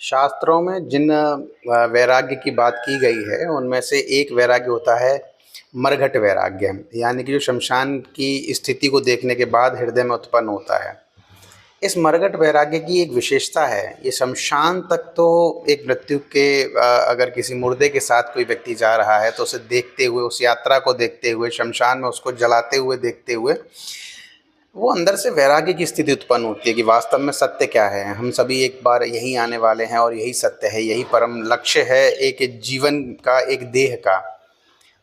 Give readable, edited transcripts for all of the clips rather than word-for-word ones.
शास्त्रों में जिन वैराग्य की बात की गई है, उनमें से एक वैराग्य होता है मरघट वैराग्य, यानी कि जो शमशान की स्थिति को देखने के बाद हृदय में उत्पन्न होता है। इस मरघट वैराग्य की एक विशेषता है, ये शमशान तक तो एक मृत्यु के अगर किसी मुर्दे के साथ कोई व्यक्ति जा रहा है तो उसे देखते हुए, उस यात्रा को देखते हुए, शमशान में उसको जलाते हुए देखते हुए वो अंदर से वैराग्य की स्थिति उत्पन्न होती है कि वास्तव में सत्य क्या है। हम सभी एक बार यहीं आने वाले हैं और यही सत्य है, यही परम लक्ष्य है एक जीवन का, एक देह का।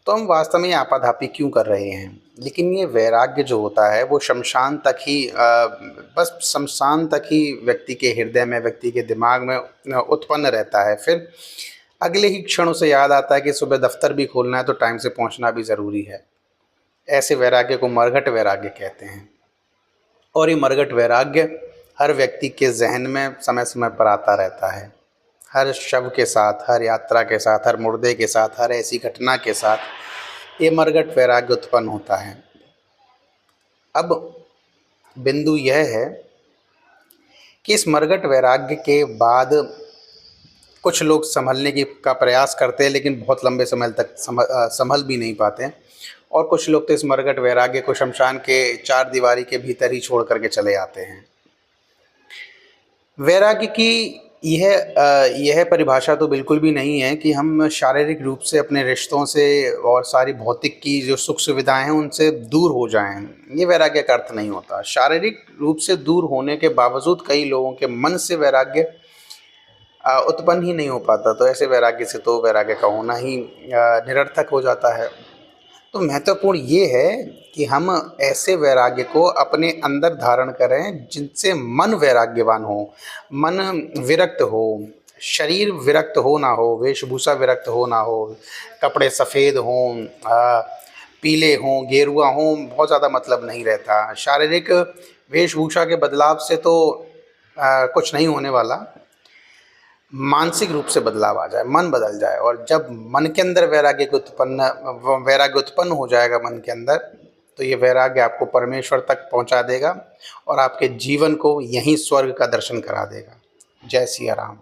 तो हम वास्तव में ये आपाधापी क्यों कर रहे हैं। लेकिन ये वैराग्य जो होता है वो शमशान तक ही बस शमशान तक ही व्यक्ति के हृदय में, व्यक्ति के दिमाग में उत्पन्न रहता है। फिर अगले ही क्षण उसे याद आता है कि सुबह दफ्तर भी खोलना है तो टाइम से पहुंचना भी ज़रूरी है। ऐसे वैराग्य को मरघट वैराग्य कहते हैं। और ये मरघट वैराग्य हर व्यक्ति के जहन में समय समय पर आता रहता है। हर शव के साथ, हर यात्रा के साथ, हर मुर्दे के साथ, हर ऐसी घटना के साथ ये मरघट वैराग्य उत्पन्न होता है। अब बिंदु यह है कि इस मरघट वैराग्य के बाद कुछ लोग संभलने की का प्रयास करते हैं, लेकिन बहुत लंबे समय तक संभल भी नहीं पाते। और कुछ लोग तो इस मरघट वैराग्य को शमशान के चार दीवारी के भीतर ही छोड़ करके चले आते हैं। वैराग्य की यह परिभाषा तो बिल्कुल भी नहीं है कि हम शारीरिक रूप से अपने रिश्तों से और सारी भौतिक की जो सुख सुविधाएं हैं उनसे दूर हो जाएं। ये वैराग्य का अर्थ नहीं होता। शारीरिक रूप से दूर होने के बावजूद कई लोगों के मन से वैराग्य उत्पन्न ही नहीं हो पाता, तो ऐसे वैराग्य से तो वैराग्य का होना ही निरर्थक हो जाता है। तो महत्वपूर्ण ये है कि हम ऐसे वैराग्य को अपने अंदर धारण करें जिनसे मन वैराग्यवान हो, मन विरक्त हो, शरीर विरक्त हो ना हो, वेशभूषा विरक्त हो ना हो, कपड़े सफ़ेद हों, पीले हों, गेरुआ हों, बहुत ज़्यादा मतलब नहीं रहता। शारीरिक वेशभूषा के बदलाव से तो कुछ नहीं होने वाला। मानसिक रूप से बदलाव आ जाए, मन बदल जाए, और जब मन के अंदर वैराग्य उत्पन्न हो जाएगा मन के अंदर, तो ये वैराग्य आपको परमेश्वर तक पहुंचा देगा और आपके जीवन को यहीं स्वर्ग का दर्शन करा देगा। जय सिया राम।